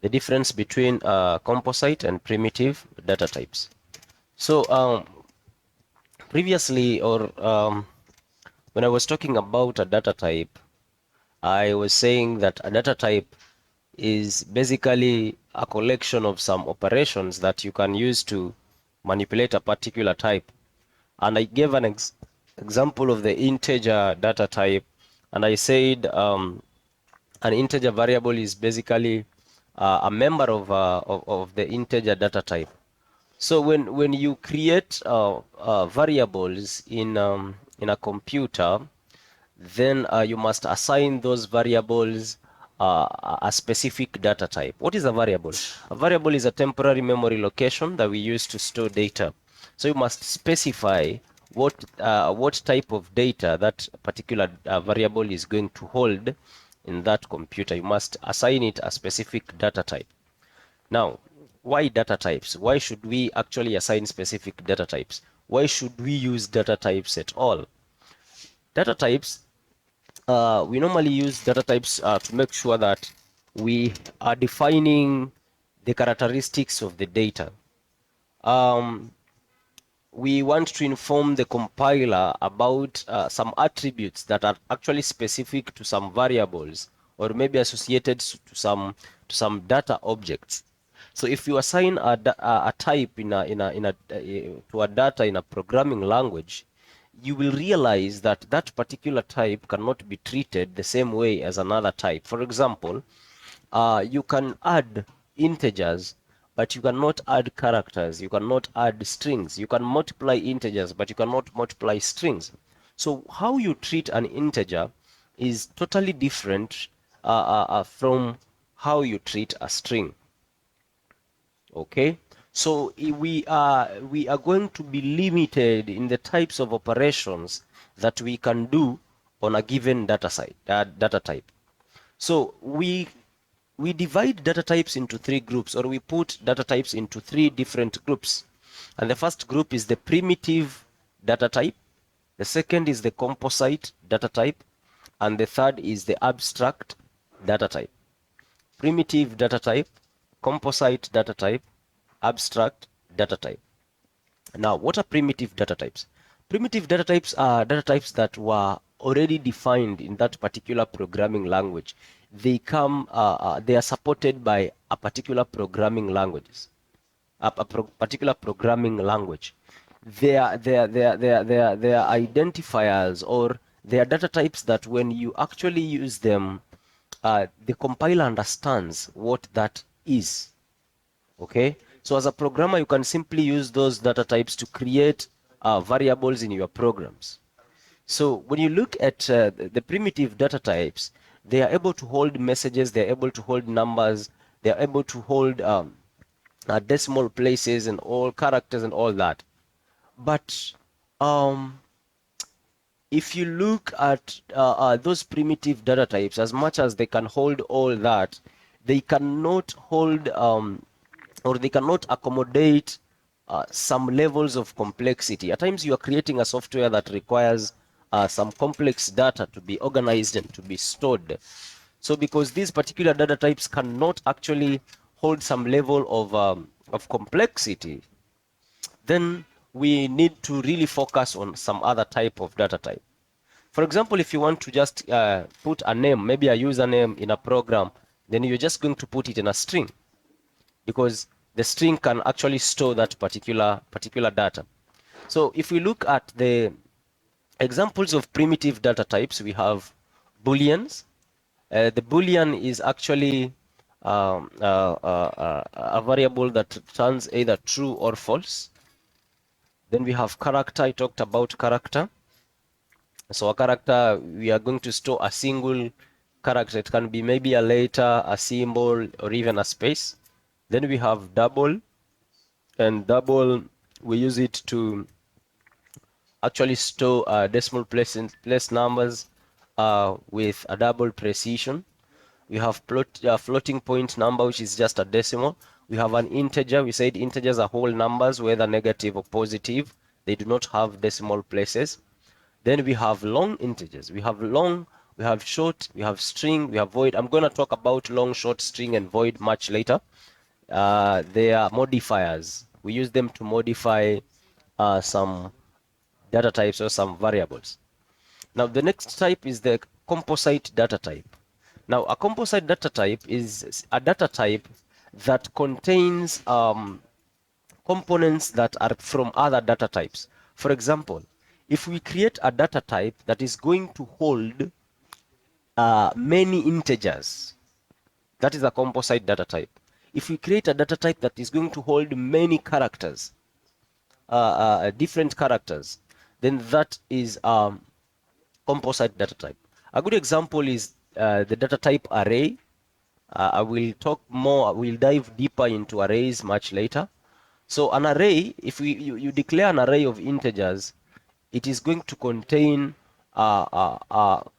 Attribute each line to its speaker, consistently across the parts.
Speaker 1: the difference between composite and primitive data types. So previously, or when I was talking about a data type, I was saying that a data type is basically a collection of some operations that you can use to manipulate a particular type. And I gave an example of the integer data type, and I said an integer variable is basically a member of the integer data type. So when you create variables in a computer, then you must assign those variables a specific data type. What is a variable? A variable is a temporary memory location that we use to store data. So you must specify what type of data that particular variable is going to hold in that computer. You must assign it a specific data type. Now, why data types? Why should we actually assign specific data types? Why should we use data types at all? Data types, we normally use data types to make sure that we are defining the characteristics of the data. We want to inform the compiler about some attributes that are actually specific to some variables or maybe associated to some data objects. So if you assign a type to a data in a programming language, you will realize that that particular type cannot be treated the same way as another type. For example, you can add integers, but you cannot add characters. You cannot add strings. You can multiply integers, but you cannot multiply strings. So how you treat an integer is totally different from how you treat a string. Okay, so we are going to be limited in the types of operations that we can do on a given data type. So we divide data types into three groups, or we put data types into three different groups. And the first group is the primitive data type, the second is the composite data type, and the third is the abstract data type. Primitive data type, composite data type, abstract data type. Now, what are primitive data types? Primitive data types are data types that were already defined in that particular programming language. They are supported by a particular programming languages, particular programming language. They are identifiers, or they are data types that when you actually use them, the compiler understands what that is. Okay, so as a programmer, you can simply use those data types to create variables in your programs. So when you look at the primitive data types, they are able to hold messages, they're able to hold numbers, they're able to hold decimal places and all characters and all that. But if you look at those primitive data types, as much as they can hold all that, they cannot hold or they cannot accommodate some levels of complexity. At times you are creating a software that requires some complex data to be organized and to be stored. So because these particular data types cannot actually hold some level of complexity, then we need to really focus on some other type of data type. For example, if you want to just put a name, maybe a username in a program, then you're just going to put it in a string, because the string can actually store that particular data. So if we look at the examples of primitive data types, we have booleans. The boolean is actually a variable that returns either true or false. Then we have character. I talked about character. So a character, we are going to store a single character. It can be maybe a letter, a symbol, or even a space. Then we have double, and double, we use it to actually store decimal place numbers with a double precision. We have floating point number, which is just a decimal. We have an integer. We said integers are whole numbers, whether negative or positive. They do not have decimal places. Then we have long integers. We have long We have short, we have string, we have void. I'm going to talk about long, short, string, and void much later. They are modifiers. We use them to modify some data types or some variables. Now, the next type is the composite data type. Now, a composite data type is a data type that contains components that are from other data types. For example, if we create a data type that is going to hold many integers, that is a composite data type. If we create a data type that is going to hold many characters, different characters, then that is composite data type. A good example is the data type array. I will talk more, we'll dive deeper into arrays much later. So an array, if you declare an array of integers, it is going to contain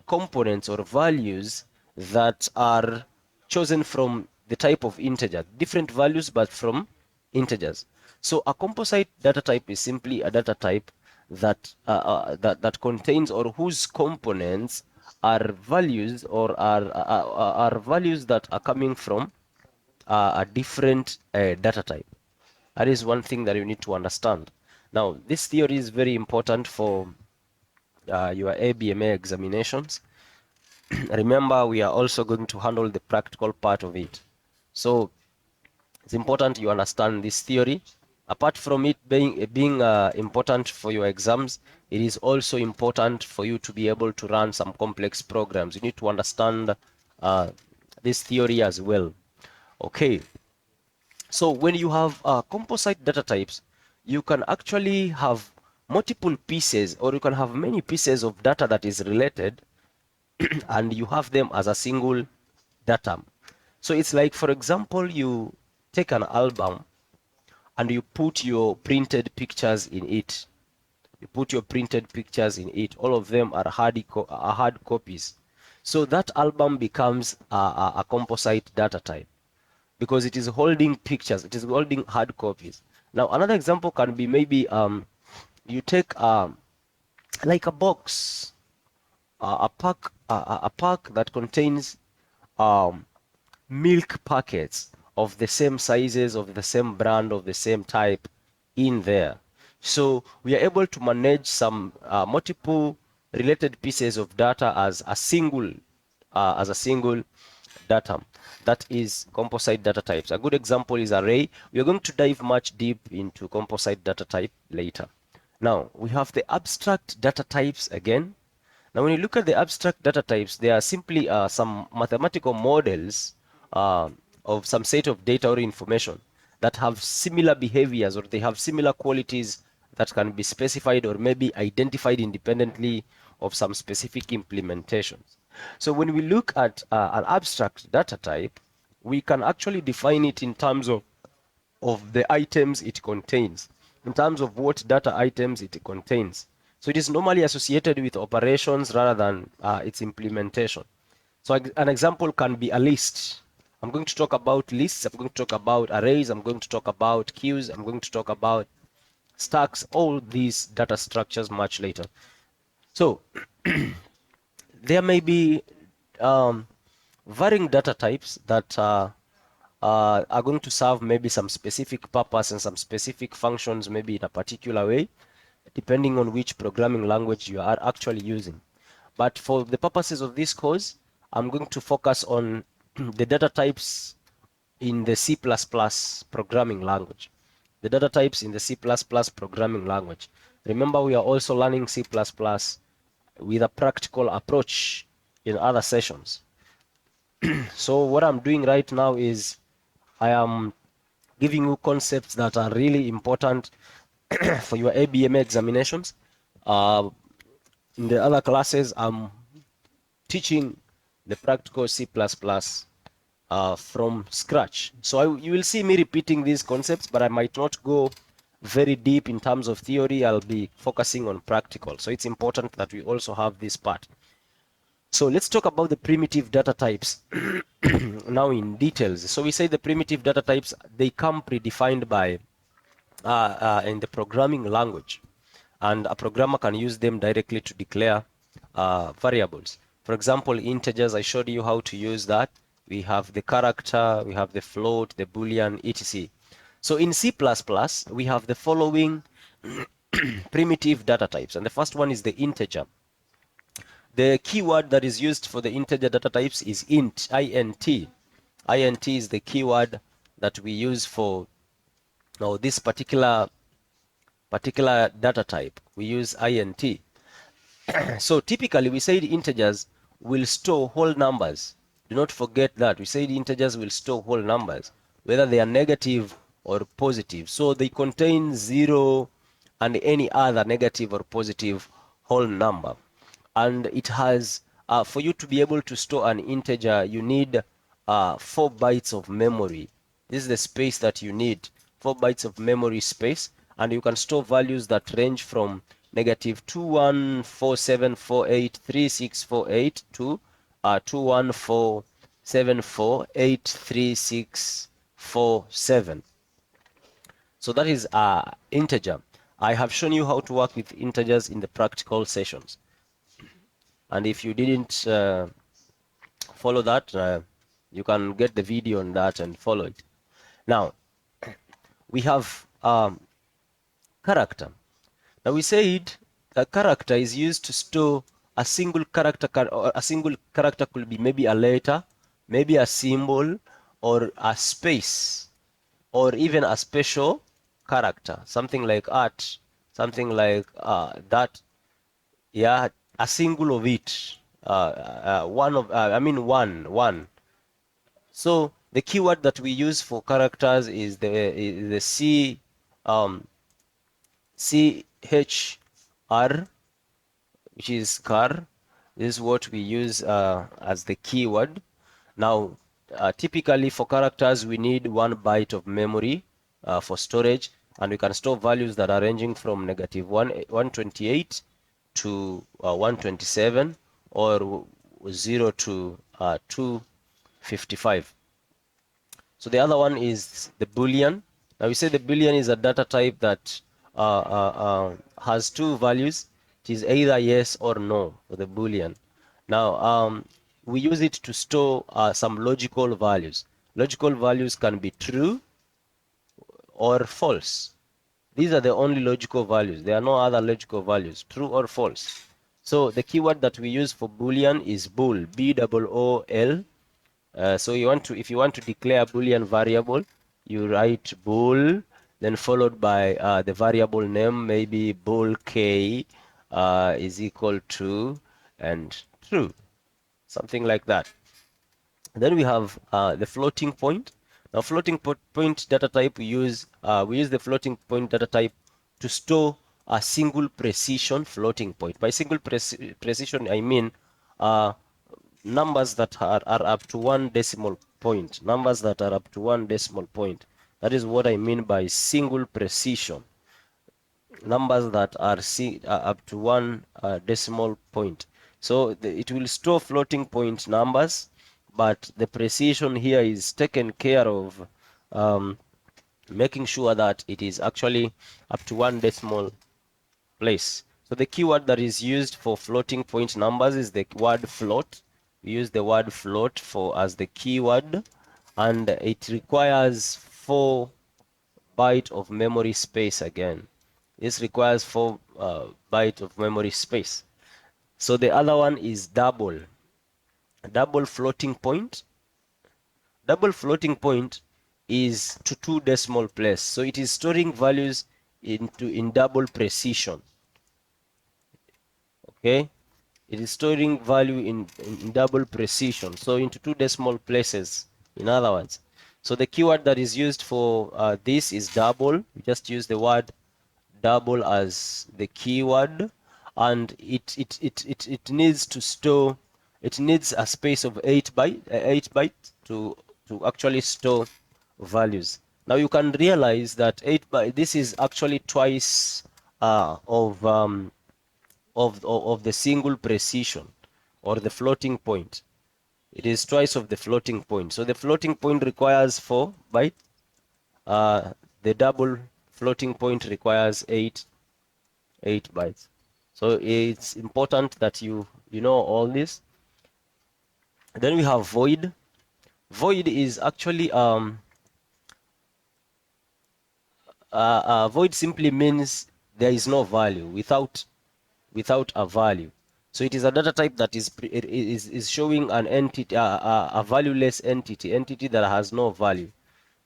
Speaker 1: components or values that are chosen from the type of integer, different values but from integers. So a composite data type is simply a data type that contains or whose components are values or are values that are coming from a different data type. That is one thing that you need to understand. Now, this theory is very important for your ABMA examinations. Remember, we are also going to handle the practical part of it. So it's important you understand this theory. Apart from it being important for your exams, it is also important for you to be able to run some complex programs. You need to understand this theory as well. Okay. So when you have composite data types, you can actually have multiple pieces or you can have many pieces of data that is related and you have them as a single data. So it's like, for example, you take an album and you put your printed pictures in it. You put your printed pictures in it. All of them are hard copies. So that album becomes a composite data type because it is holding pictures, it is holding hard copies. Now, another example can be maybe you take like a box, a pack that contains um, milk packets of the same sizes, of the same brand, of the same type in there. So we are able to manage some multiple related pieces of data as a single data. That is composite data types. A good example is array. We are going to dive much deep into composite data type later. Now we have the abstract data types again. Now, when you look at the abstract data types, they are simply some mathematical models uh, of some set of data or information that have similar behaviors or they have similar qualities that can be specified or maybe identified independently of some specific implementations. So when we look at an abstract data type, we can actually define it in terms of the items it contains, in terms of what data items it contains. So it is normally associated with operations rather than its implementation. So an example can be a list. I'm going to talk about lists, I'm going to talk about arrays, I'm going to talk about queues, I'm going to talk about stacks, all these data structures much later. So there may be varying data types that are going to serve maybe some specific purpose and some specific functions maybe in a particular way, depending on which programming language you are actually using. But for the purposes of this course, I'm going to focus on the data types in the C++ programming language. The data types in the C++ programming language. Remember, we are also learning C++ with a practical approach in other sessions. So what I'm doing right now is I am giving you concepts that are really important for your ABMA examinations. Uh, in the other classes, I'm teaching the practical C++ from scratch. So you will see me repeating these concepts, but I might not go very deep in terms of theory. I'll be focusing on practical. So it's important that we also have this part. So let's talk about the primitive data types now in details. So we say the primitive data types, they come predefined by in the programming language, and a programmer can use them directly to declare variables. For example, integers, I showed you how to use that. We have the character, we have the float, the boolean, etc. So in C++, we have the following primitive data types, and the first one is the integer. The keyword that is used for the integer data types is int, int. Int is the keyword that we use for now this particular data type. We use int. So typically we said integers will store whole numbers. Do not forget that. We said integers will store whole numbers, whether they are negative or positive. So they contain 0 and any other negative or positive whole number. And it has, for you to be able to store an integer, you need 4 bytes of memory. This is the space that you need, 4 bytes of memory space, and you can store values that range from negative 2147483648 to 2147483647. So that is integer. I have shown you how to work with integers in the practical sessions. And if you didn't follow that, you can get the video on that and follow it. Now, we have character. Now we said a character is used to store a single character, or a single character could be maybe a letter, maybe a symbol, or a space, or even a special character, something like art, something like that. Yeah, a single of it. One of, I mean one. So the keyword that we use for characters is the CHR, which is car. This is what we use as the keyword. Now, typically for characters, we need 1 byte of memory for storage, and we can store values that are ranging from negative 128 to 127, or 0 to 255. So the other one is the boolean. Now we say the boolean is a data type that has 2 values. It is either yes or no for the boolean. Now we use it to store some logical values. Logical values can be true or false. These are the only logical values. There are no other logical values, true or false. So the keyword that we use for boolean is bool, B-O-O-L. So you want to, if you want to declare a boolean variable, you write bool, then followed by the variable name, maybe bool k is equal to and true, something like that. Then we have the floating point. Now, floating point data type, we use the floating point data type to store a single precision floating point. By single precision, I mean numbers that are up to 1 decimal point. Numbers that are up to 1 decimal point. That is what I mean by single precision. Numbers that are up to 1 decimal point. So it will store floating point numbers, but the precision here is taken care of, making sure that it is actually up to 1 decimal place. So the keyword that is used for floating point numbers is the word float. We use the word float for as the keyword, and it requires 4 byte of memory space again. This requires 4 byte of memory space. So the other one is double floating point. Double floating point is to 2 decimal place. So it is storing values in double precision. Okay, it is storing value in double precision, so into 2 decimal places, in other words. So the keyword that is used for this is double. We just use the word double as the keyword, and it needs to store, it needs a space of 8 bytes to actually store values. Now you can realize that 8 byte, this is actually twice of the single precision or the floating point. It is twice of the floating point. So the floating point requires 4 bytes. The double floating point requires 8 bytes. So it's important that you know all this. Then we have void. Void is actually void simply means there is no value without a value. So it is a data type that is showing an entity, a valueless entity that has no value.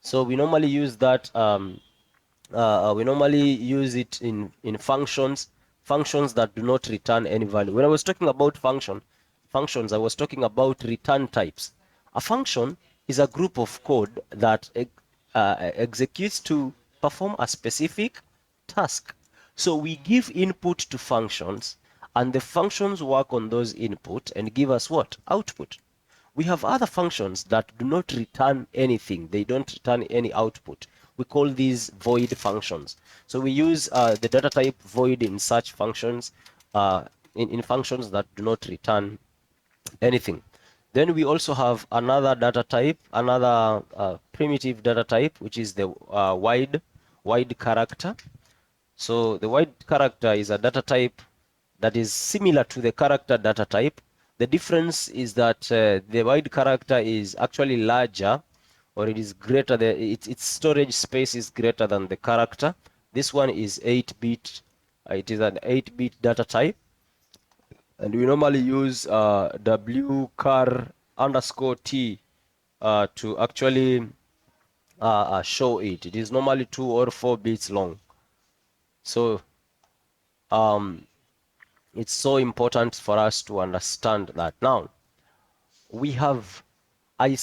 Speaker 1: So we normally use that. We normally use it in functions that do not return any value. When I was talking about functions, I was talking about return types. A function is a group of code that executes to perform a specific task. So we give input to functions, and the functions work on those input and give us what? Output. We have other functions that do not return anything. They don't return any output. We call these void functions. So we use the data type void in such functions, in functions that do not return anything. Then we also have another data type, another primitive data type, which is the wide character. So the wide character is a data type that is similar to the character data type. The difference is that the wide character is actually larger, or it is greater. Its storage space is greater than the character. This one is 8-bit. It is an 8-bit data type, and we normally use wchar underscore t to actually show it. It is normally 2 or 4 bits long. So it's so important for us to understand that. Now, we have, I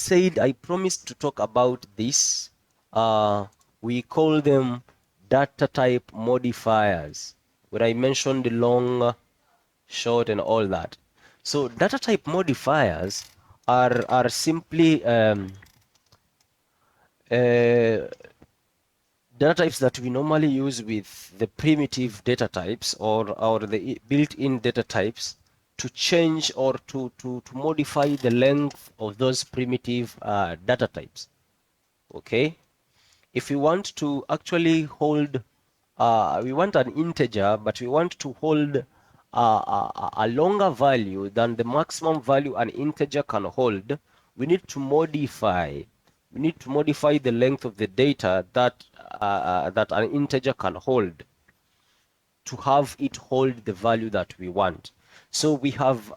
Speaker 1: promised to talk about this. We call them data type modifiers, where I mentioned the long, short, and all that. So data type modifiers are simply uh, data types that we normally use with the primitive data types, or the built-in data types, to change or to modify the length of those primitive data types. Okay, if we want to actually hold, we want an integer, but we want to hold a longer value than the maximum value an integer can hold, we need to modify. We need to modify the length of the data that an integer can hold to have it hold the value that we want. So we have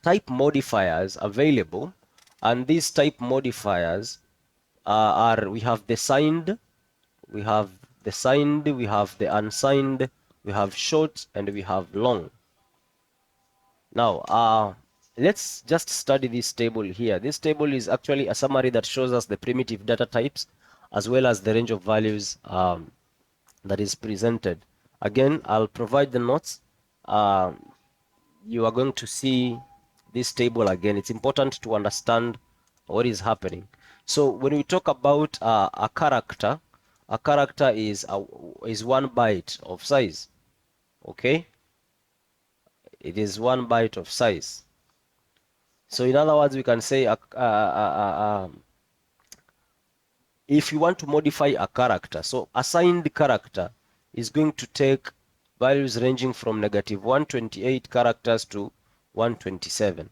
Speaker 1: type modifiers available, and these type modifiers we have the signed, we have we have the unsigned, we have short, and we have long. Now, let's just study this table here. This table is actually a summary that shows us the primitive data types as well as the range of values that is presented. Again, I'll provide the notes. Uh, you are going to see this table again. It's important to understand what is happening. So when we talk about a character is 1 byte of size. Okay, it is 1 byte of size. So in other words, we can say if you want to modify a character, so assigned character is going to take values ranging from -128 characters to 127.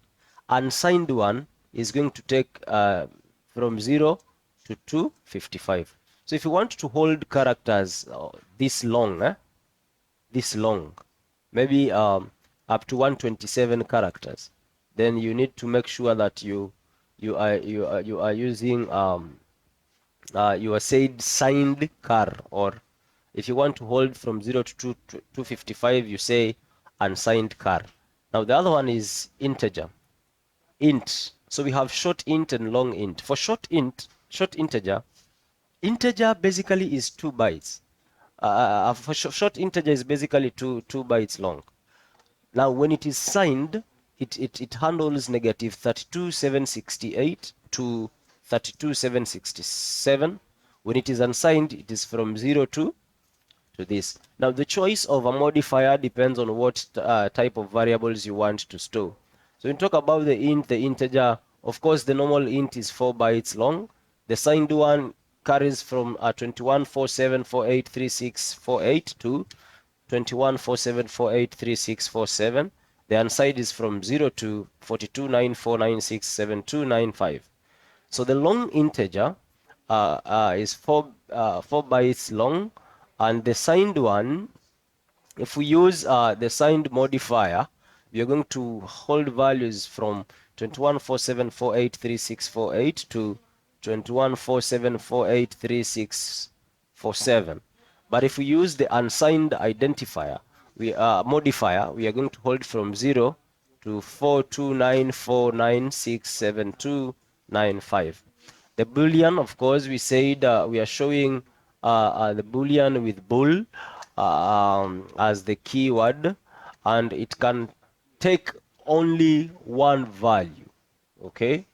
Speaker 1: Unsigned one is going to take from 0 to 255. So if you want to hold characters this long, maybe up to 127 characters, then you need to make sure that you are using you are said signed char, or if you want to hold from 0 to 255, you say unsigned char. Now the other one is integer, int. So we have short int and long int. For short integer basically is 2 bytes. For short integer is basically two bytes long. Now, when it is signed, it handles -32,768 to 32,767. When it is unsigned, it is from 0 to this. Now, the choice of a modifier depends on what type of variables you want to store. So when we talk about the integer, of course, the normal int is 4 bytes long. The signed one carries from 2147483648 to 2147483647, The unsigned is from 0 to 4294967295. So the long integer is 4 bytes long, and the signed one, if we use the signed modifier, we are going to hold values from 2147483648 to 2147483647. But if we use the unsigned identifier, we modifier, we are going to hold from 0 to 42949679295. The boolean, of course, we said we are showing the boolean with bool as the keyword, and it can take only one value. Okay,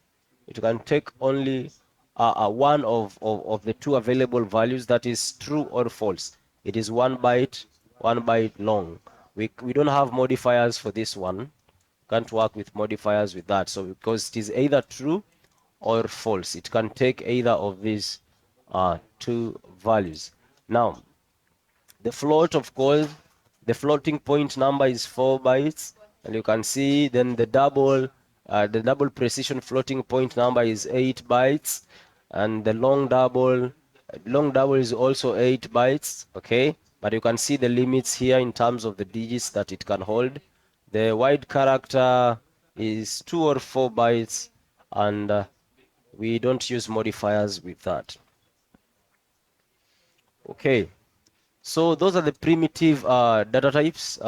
Speaker 1: it can take only one of the two available values, that is true or false. It is 1 byte long. We don't have modifiers for this one. Can't work with modifiers with that. So because it is either true or false, it can take either of these two values. Now, the float, of course, the floating point number is 4 bytes, and you can see then the double precision floating point number is 8 bytes, and the long double is also 8 bytes. Okay, but you can see the limits here in terms of the digits that it can hold. The wide character is 2 or 4 bytes, and we don't use modifiers with that. Okay, so those are the primitive data types.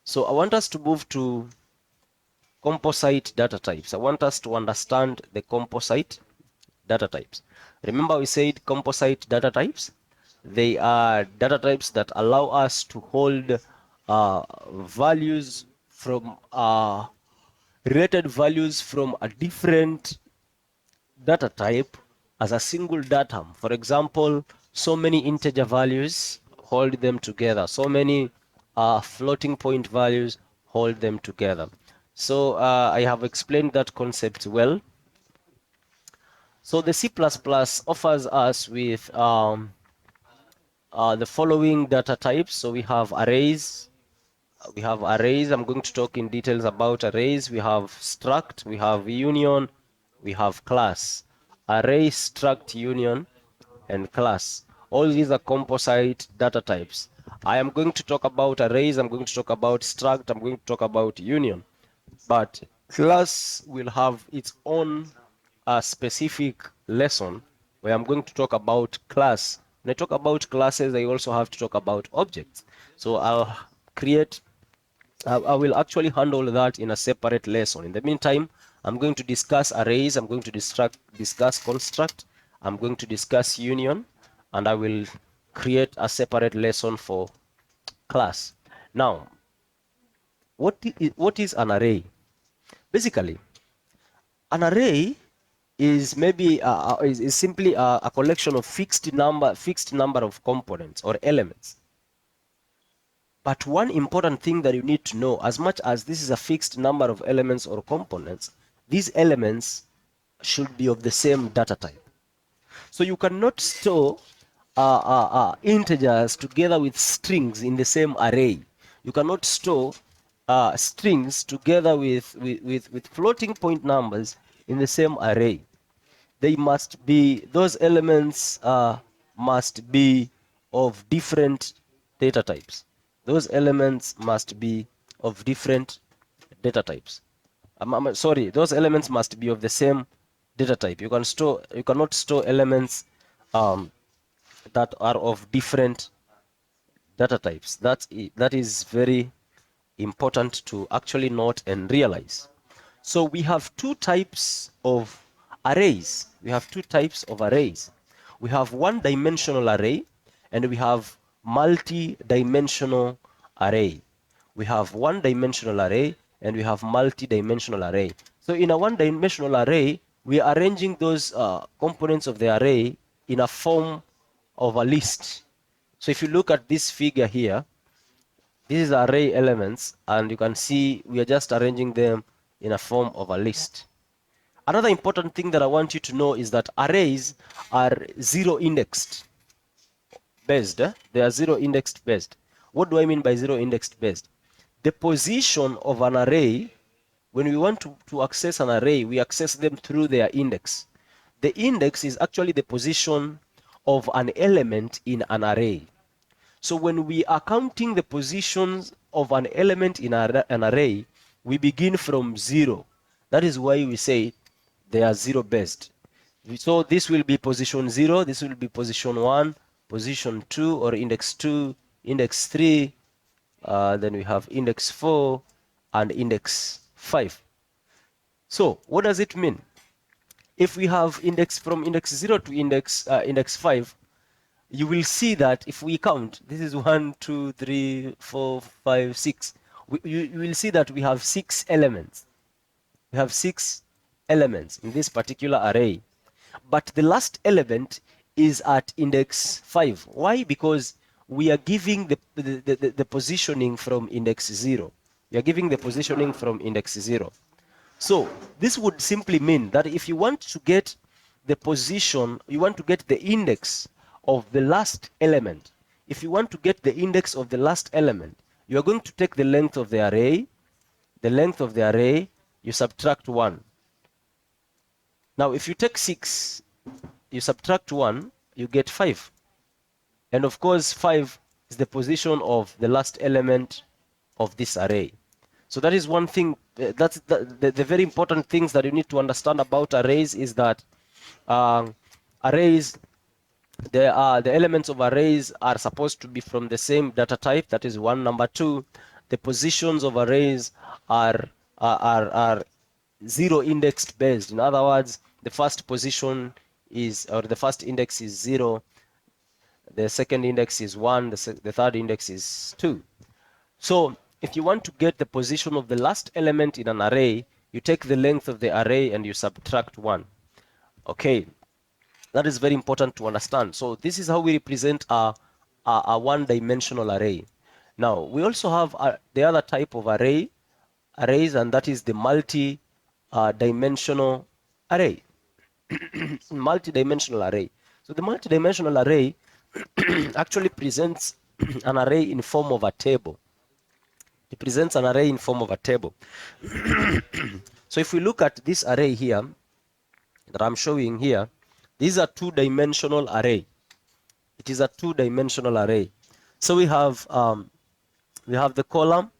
Speaker 1: So I want us to move to composite data types. I want us to understand the composite data types. Remember, we said composite data types. They are data types that allow us to hold values from related values from a different data type as a single datum. For example, so many integer values, hold them together. So many floating point values, hold them together. So I have explained that concept well. So the C++ offers us with the following data types. So we have arrays. I'm going to talk in details about arrays. We have struct, we have union, we have class. Array, struct, union, and class. All these are composite data types. I am going to talk about arrays, I'm going to talk about struct, I'm going to talk about union. But class will have its own specific lesson where I'm going to talk about class. When I talk about classes, I also have to talk about objects. So I'll create I will actually handle that in a separate lesson. In the meantime, I'm going to discuss arrays, I'm going to discuss construct, I'm going to discuss union, and I will create a separate lesson for class. Now, what is an array? Basically, an array is maybe is simply a collection of fixed number of components or elements. But one important thing that you need to know, as much as this is a fixed number of elements or components, these elements should be of the same data type. So you cannot store integers together with strings in the same array. You cannot store strings together with floating point numbers in the same array. They must be, those elements must be of different data types. Those elements must be of different data types. Sorry, those elements must be of the same data type. You cannot store elements that are of different data types. That is very important to actually note and realize. So we have two types of arrays. We have two types of arrays. We have one-dimensional array and we have multi-dimensional array. We have one-dimensional array and we have multi-dimensional array. So in a one-dimensional array, we are arranging those components of the array in a form of a list. So if you look at this figure here, this is array elements, and you can see we are just arranging them in a form of a list. Another important thing that I want you to know is that arrays are zero indexed based. They are zero indexed based. What do I mean by zero indexed based? the position of an array, when we want to access an array, we access them through their index. The index is actually the position of an element in an array. So when we are counting the positions of an element in an array, we begin from 0. That is why we say they are 0 based. So this will be position 0, this will be position 1, position 2 or index 2, index 3, then we have index 4 and index 5. So what does it mean? If we have index from index 0 to index 5, you will see that if we count, this is 1, 2, 3, 4, 5, 6. You will see that we have 6 elements. We have 6 elements in this particular array. But the last element is at index 5. Why? Because we are giving the positioning from index 0. We are giving the positioning from index 0. So this would simply mean that if you want to get the position, you want to get the index of the last element. If you want to get the index of the last element, you are going to take the length of the array. The length of the array, you subtract 1. Now, if you take 6, you subtract 1, you get 5. And of course, 5 is the position of the last element of this array. So that is one thing, that's the very important things that you need to understand about arrays is that arrays, the elements of arrays are supposed to be from the same data type. That is one. Number two, the positions of arrays are 0 indexed based. In other words, the first position is, or the first index is 0, the second index is 1, the third index is 2. So if you want to get the position of the last element in an array, you take the length of the array and you subtract 1. Okay, that is very important to understand. So this is how we represent a one-dimensional array. Now, we also have the other type of arrays, and that is the multi-dimensional array. Multi-dimensional array. So the multi-dimensional array actually presents an array in form of a table. It presents an array in form of a table. So if we look at this array here that I'm showing here, this is a two-dimensional array. It is a two-dimensional array. So we have the column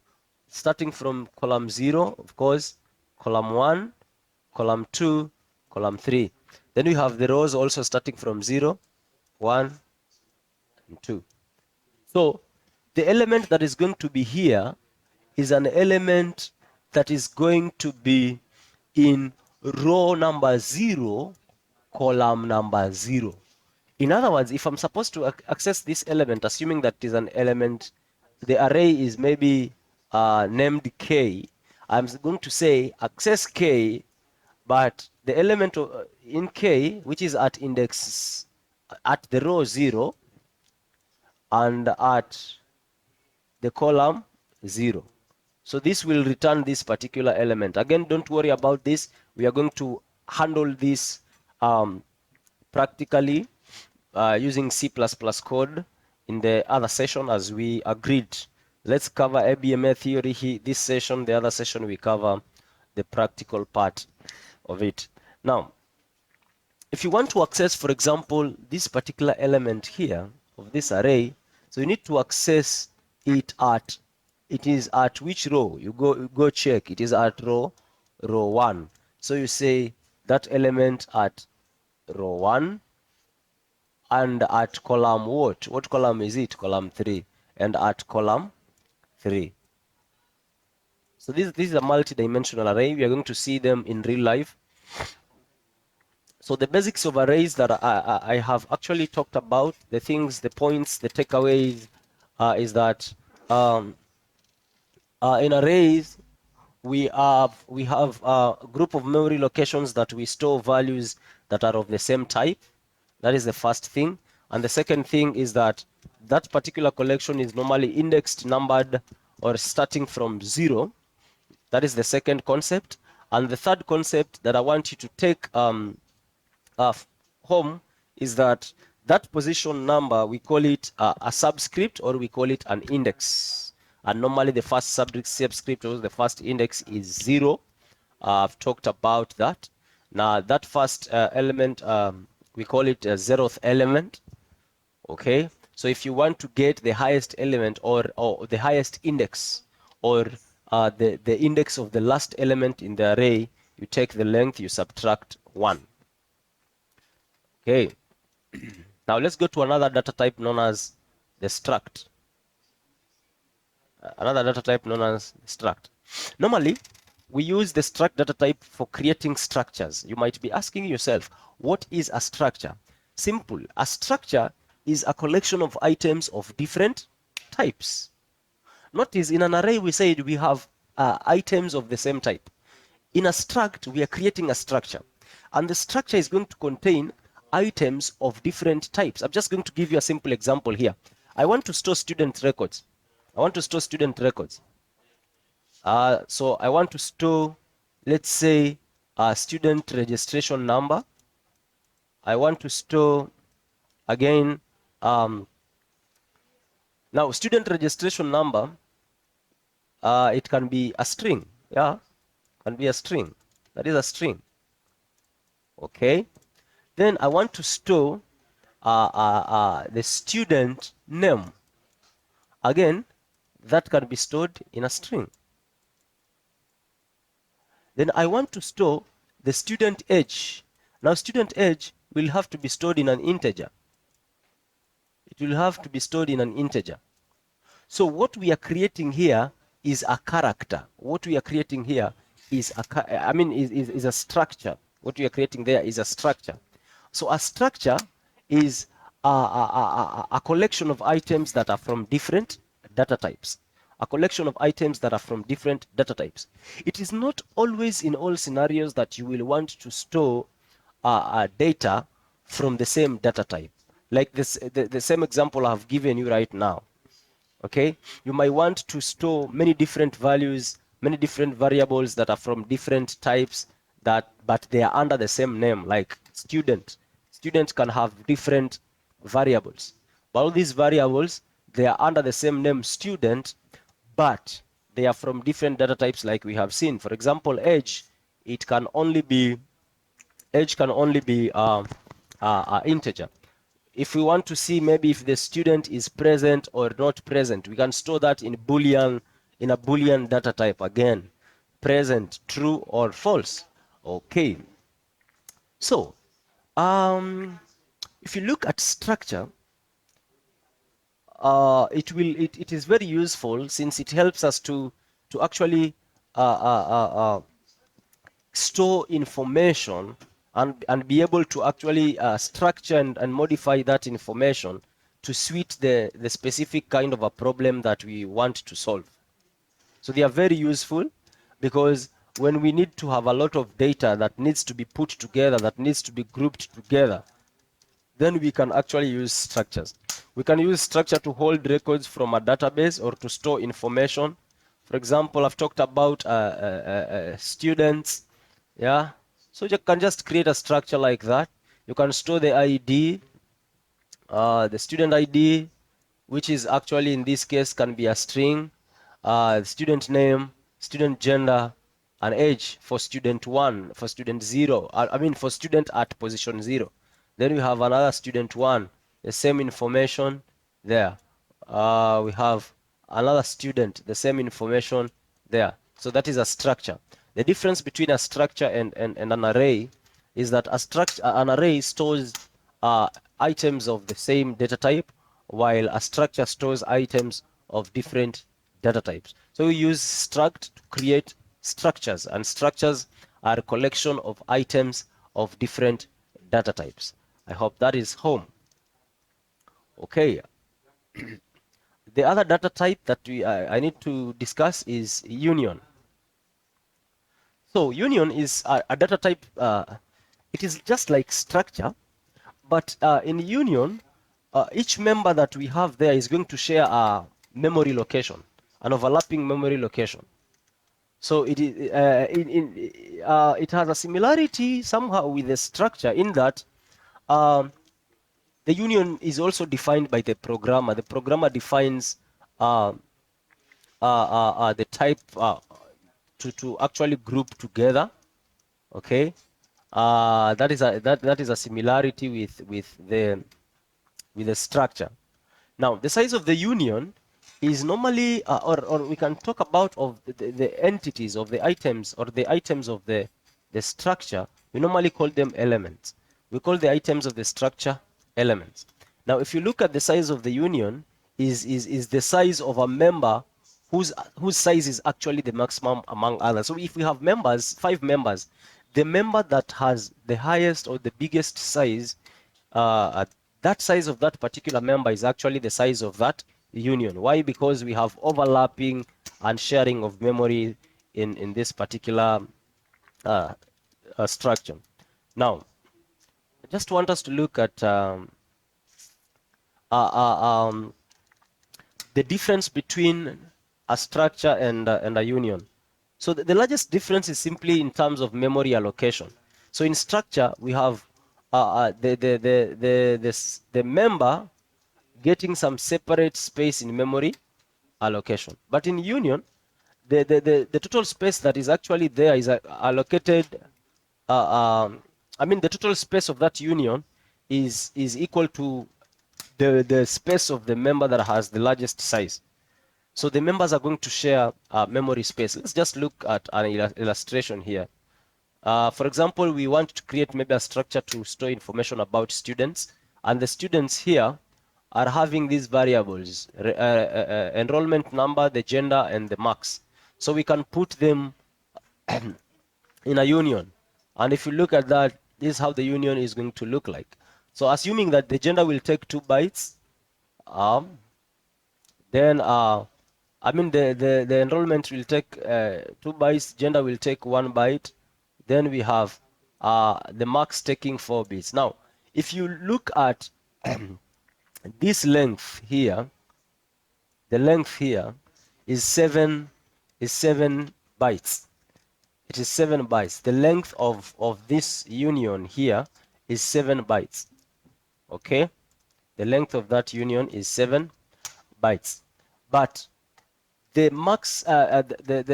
Speaker 1: starting from column 0, of course, column 1, column 2, column 3. Then we have the rows also starting from 0, 1, and 2. So the element that is going to be here is an element that is going to be in row number 0, column number 0. In other words, if I'm supposed to access this element, assuming that it is an element, the array is maybe named K, I'm going to say access K, but the element in K, which is at index, at the row 0 and at the column 0. So this will return this particular element. Again, don't worry about this. We are going to handle this practically using C++ code in the other session as we agreed. Let's cover ABMA theory here, this session. The other session we cover the practical part of it. Now, if you want to access, for example, this particular element here of this array, so you need to access it is at which row? You go check. It is at row 1. So you say that element at row 1 and at column what? What column is it? Column 3. And at column 3. So this is a multi-dimensional array. We are going to see them in real life. So the basics of arrays that I have actually talked about, the things, the points, the takeaways, is that in arrays we have a group of memory locations that we store values that are of the same type. That is the first thing. And the second thing is that that particular collection is normally indexed, numbered, or starting from 0. That is the second concept. And the third concept that I want you to take home is that that position number, we call it a subscript, or we call it an index. and normally the first subscript or the first index is 0. I've talked about that. Now that first element, we call it a zeroth element. Okay, so if you want to get the highest element or the highest index or the index of the last element in the array, you take the length, you subtract 1. Okay, now let's go to another data type known as the struct. Another data type known as struct. Normally, we use the struct data type for creating structures. You might be asking yourself, what is a structure? Simple. A structure is a collection of items of different types. Notice in an array we said we have items of the same type. In a struct, we are creating a structure. And the structure is going to contain items of different types. I'm just going to give you a simple example here. I want to store student records. I want to store student records. So I want to store, let's say, a student registration number. I want to store, again, now student registration number, it can be a string. Yeah, can be a string. That is a string. Okay. Then I want to store the student name. Again, that can be stored in a string. Then I want to store the student age. Now student age will have to be stored in an integer. It will have to be stored in an integer. So what we are creating here is a character. What we are creating here is is a structure. What we are creating there is a structure. So a structure is a collection of items that are from different data types. A collection of items that are from different data types. It is not always in all scenarios that you will want to store data from the same data type. Like this, the same example I've given you right now. Okay, you might want to store many different values, many different variables that are from different types, but they are under the same name, like student. Student can have different variables, but all these variables, they are under the same name student, but they are from different data types, like we have seen. For example, age, it can only be age can only be integer. If we want to see maybe if the student is present or not present, we can store that in a Boolean data type. Again, present, true or false. Okay. So, if you look at structure, it is very useful since it helps us to actually store information and be able to actually structure and modify that information to suit the specific kind of a problem that we want to solve. So they are very useful because when we need to have a lot of data that needs to be put together, that needs to be grouped together, then we can actually use structures. We can use structure to hold records from a database or to store information. For example, I've talked about students. Yeah, so you can just create a structure like that. You can store the ID, the student ID, which is actually in this case can be a string, student name, student gender, and age for student 1, for student 0, I mean for student at position 0. Then we have another student 1, the same information there. We have another student, the same information there. So that is a structure. The difference between a structure and an array is that an array stores items of the same data type, while a structure stores items of different data types. So we use struct to create structures, and structures are a collection of items of different data types. I hope that is home. Okay. The other data type that I need to discuss is union. So union is a data type. It is just like structure, but in union, each member that we have there is going to share a memory location, an overlapping memory location. So it has a similarity somehow with the structure in that um, the union is also defined by the programmer. The programmer defines uh, the type to actually group together. Okay, that is a similarity with the structure. Now, the size of the union is normally, or we can talk about of the entities of the items or the items of the structure. We normally call them elements. We call the items of the structure elements. Now, if you look at the size of the union, is the size of a member whose size is actually the maximum among others. So if we have members, 5 members, the member that has the highest or the biggest size, that size of that particular member is actually the size of that union. Why? Because we have overlapping and sharing of memory in this particular uh, structure. Now, I just want us to look at uh, uh, um, the difference between a structure and a union. So the largest difference is simply in terms of memory allocation. So in structure, we have the member getting some separate space in memory allocation. But in union, the total space that is actually there is allocated, I mean, the total space of that union is equal to the space of the member that has the largest size. So the members are going to share memory space. Let's just look at an illustration here. For example, we want to create maybe a structure to store information about students, and the students here are having these variables, enrollment number, the gender, and the marks. So we can put them in a union. And if you look at that, this is how the union is going to look like. So assuming that the gender will take 2 bytes, then I mean the enrollment will take 2 bytes, gender will take 1 byte. Then we have the marks taking 4 bits. Now, if you look at this length here, the length here is 7 bytes. It is 7 bytes. The length of this union here is 7 bytes. Okay? The length of that union is 7 bytes. But the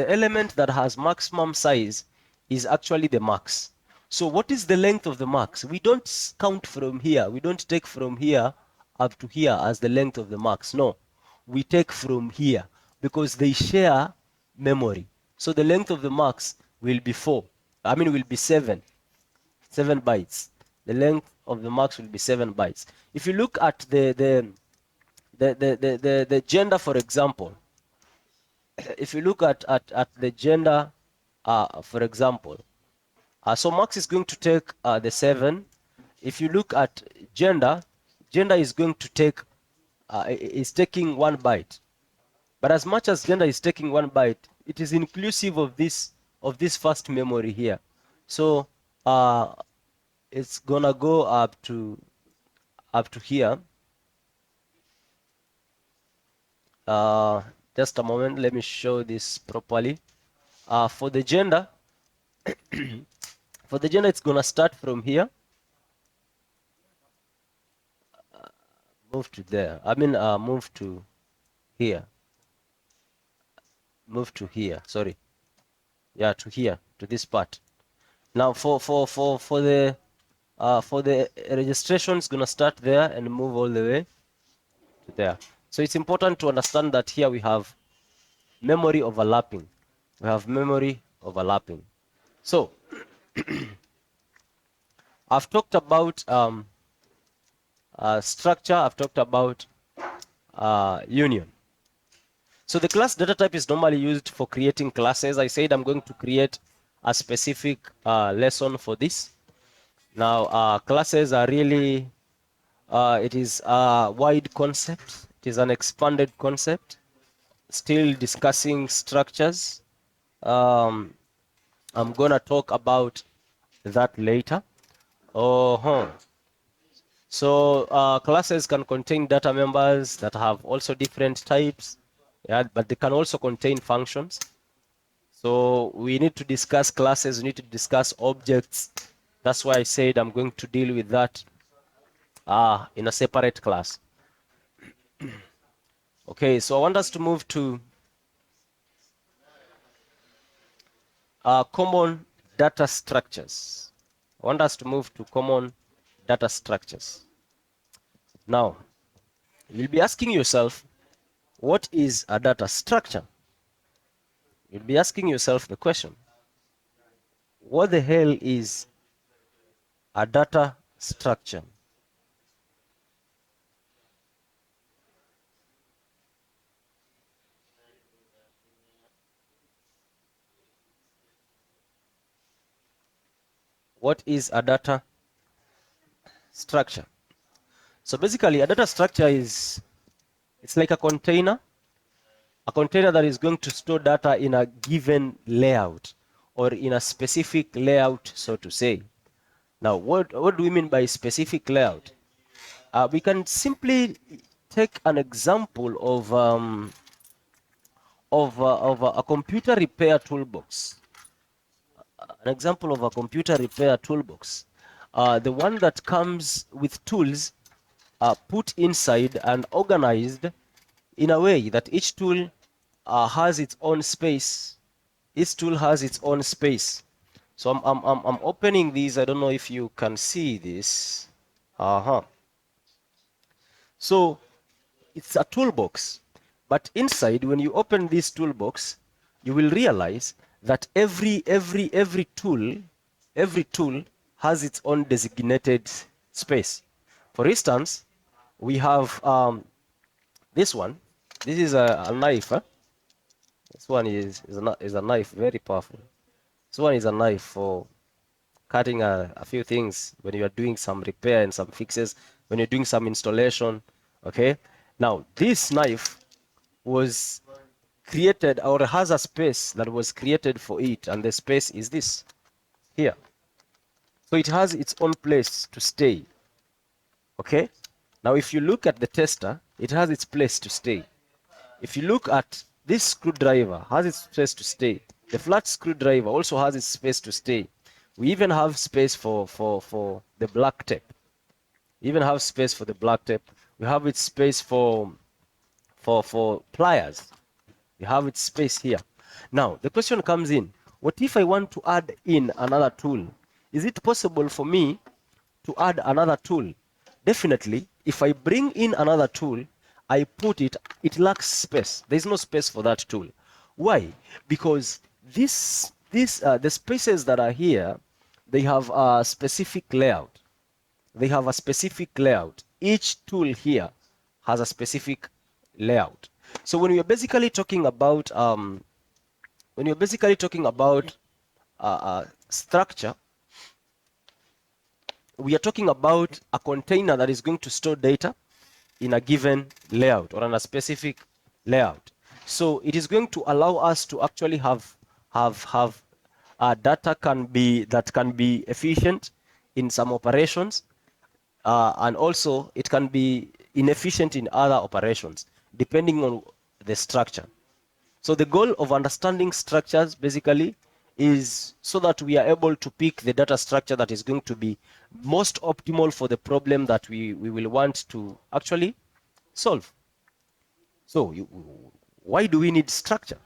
Speaker 1: element that has maximum size is actually the max. So what is the length of the max? We don't count from here. We don't take from here up to here as the length of the max. No, we take from here because they share memory. So the length of the max will be 4. I mean, will be 7 bytes. The length of the max will be 7 bytes. If you look at the gender, for example, if you look at the gender, for example, so max is going to take the 7. If you look at gender, gender is going to take, is taking 1 byte. But as much as gender is taking 1 byte, it is inclusive of this first memory here. So it's gonna go up to here. Just a moment, let me show this properly. For the gender, it's gonna start from here, move to there. I mean, move to here, move to here. Sorry, yeah, to here, to this part. Now, for the registration, it's gonna start there and move all the way to there. So it's important to understand that here we have memory overlapping. We have memory overlapping. So I've talked about structure. I've talked about union. So the class data type is normally used for creating classes. I said I'm going to create a specific lesson for this. Now, classes are really, it is a wide concept. It is an expanded concept. Still discussing structures. I'm going to talk about that later. So classes can contain data members that have also different types, yeah, but they can also contain functions. So we need to discuss classes, we need to discuss objects. That's why I said I'm going to deal with that in a separate class. Okay, so I want us to move to common data structures. I want us to move to common data structures. Now, you'll be asking yourself, what is a data structure? You'll be asking yourself the question, what the hell is a data structure? What is a data structure? So basically, a data structure is, it's like a container that is going to store data in a given layout or in a specific layout, so to say. Now, what do we mean by specific layout? We can simply take an example of a computer repair toolbox. An example of a computer repair toolbox. The one that comes with tools put inside and organized in a way that each tool has its own space. Each tool has its own space. So I'm opening these. I don't know if you can see this. Uh-huh. So it's a toolbox, but inside, when you open this toolbox, you will realize that every tool has its own designated space. For instance, we have this one. This is a knife. Huh? This one is a knife, very powerful. This one is a knife for cutting a few things when you are doing some repair and some fixes, when you're doing some installation. Okay. Now, this knife was created or has a space that was created for it, and the space is this here. So it has its own place to stay. Okay. Now, if you look at the tester, it has its place to stay. If you look at this screwdriver, has its space to stay. The flat screwdriver also has its space to stay. We even have space for the black tape. We even have space for the black tape. We have its space for pliers. We have its space here. Now, the question comes in, what if I want to add in another tool? Is it possible for me to add another tool? Definitely, if I bring in another tool, I put it, it lacks space. There's no space for that tool. Why? Because the spaces that are here, they have a specific layout. They have a specific layout. Each tool here has a specific layout. So when we are basically talking about structure, we are talking about a container that is going to store data in a given layout or in a specific layout. So it is going to allow us to actually have data that can be efficient in some operations, and also it can be inefficient in other operations depending on the structure. So the goal of understanding structures basically is so that we are able to pick the data structure that is going to be most optimal for the problem that we will want to actually solve. So why do we need structure?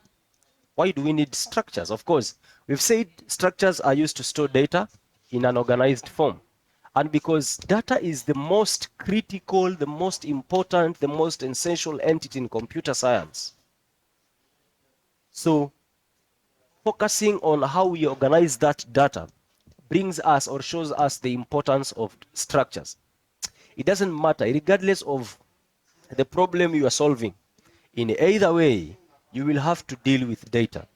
Speaker 1: Why do we need structures? Of course, we've said structures are used to store data in an organized form. And because data is the most critical, the most important, the most essential entity in computer science. So focusing on how we organize that data brings us or shows us the importance of structures. It doesn't matter, regardless of the problem you are solving. In either way, you will have to deal with data.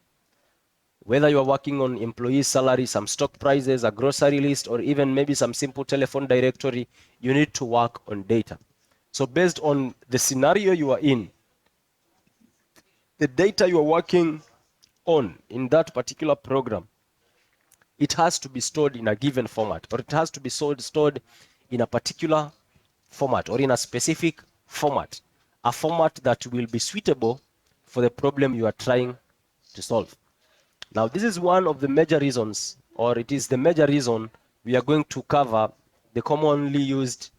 Speaker 1: Whether you are working on employee salary, some stock prices, a grocery list, or even maybe some simple telephone directory, you need to work on data. So based on the scenario you are in, the data you are working on in that particular program, it has to be stored in a given format, or it has to be stored in a particular format or in a specific format, a format that will be suitable for the problem you are trying to solve. Now, this is one of the major reasons, or it is the major reason we are going to cover the commonly used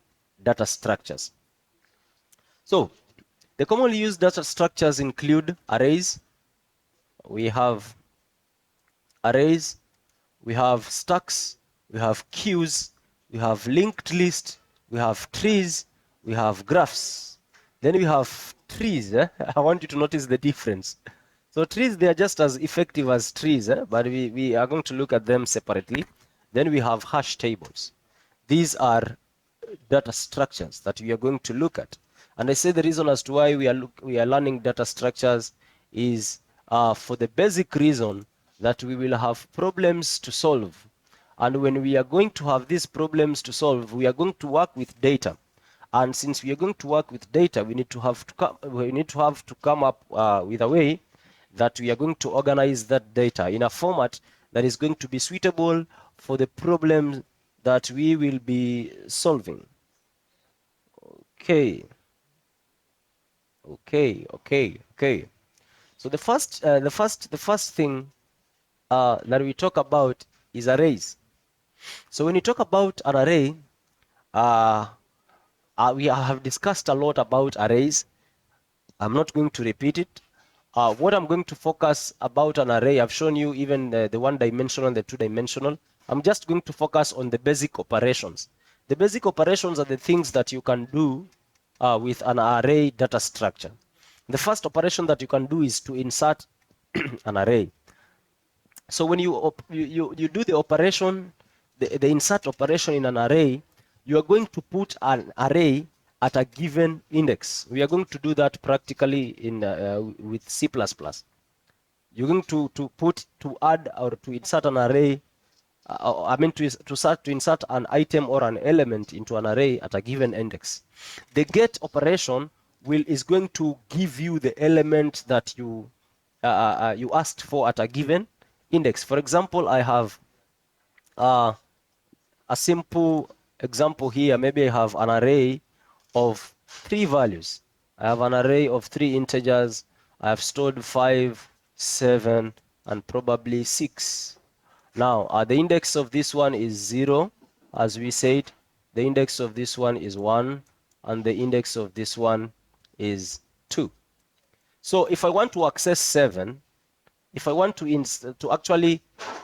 Speaker 1: data structures. So, the commonly used data structures include arrays. We have arrays, we have stacks, we have queues, we have linked list, we have trees, we have graphs. Then we have trees. I want you to notice the difference. So trees, they are just as effective as trees, but we are going to look at them separately. Then we have hash tables. These are data structures that we are going to look at. And I say the reason as to why we are learning data structures is for the basic reason that we will have problems to solve. And when we are going to have these problems to solve, we are going to work with data. And since we are going to work with data, we need to have to come up with a way that we are going to organize that data in a format that is going to be suitable for the problem that we will be solving. Okay. So the first thing that we talk about is arrays. So when you talk about an array, uh, we have discussed a lot about arrays. I'm not going to repeat it. What I'm going to focus about an array, I've shown you even the one-dimensional and the two-dimensional. I'm just going to focus on the basic operations. The basic operations are the things that you can do with an array data structure. The first operation that you can do is to insert an array. So when you do the operation, the insert operation in an array, you are going to put an array at a given index. We are going to do that practically in with C++. You're going to add or to insert an array. I mean to insert an item or an element into an array at a given index. The get operation is going to give you the element that you asked for at a given index. For example, I have uh, a simple example here. Maybe I have an array of 3 values. I have an array of 3 integers. I have stored 5, 7, and probably 6. Now, the index of this one is 0, as we said. The index of this one is 1, and the index of this one is 2. So if I want to access 7, if I want to actually,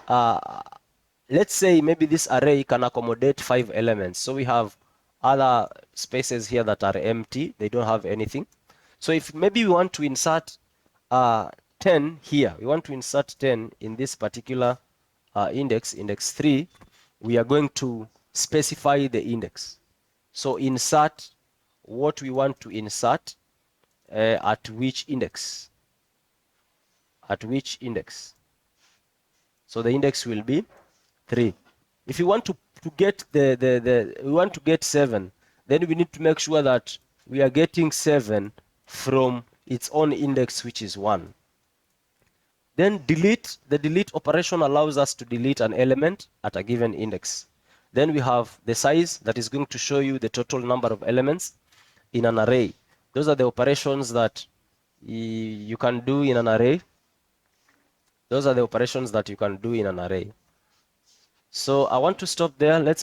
Speaker 1: let's say maybe this array can accommodate 5 elements. So we have other spaces here that are empty. They don't have anything. So if maybe we want to insert 10 here, we want to insert 10 in this particular index 3, we are going to specify the index. So insert what we want to insert at which index. So the index will be 3. If you want to get we want to get 7, then we need to make sure that we are getting 7 from its own index, which is 1. Then delete. The delete operation allows us to delete an element at a given index. Then we have the size that is going to show you the total number of elements in an array. Those are the operations that you can do in an array. So I want to stop there. Let's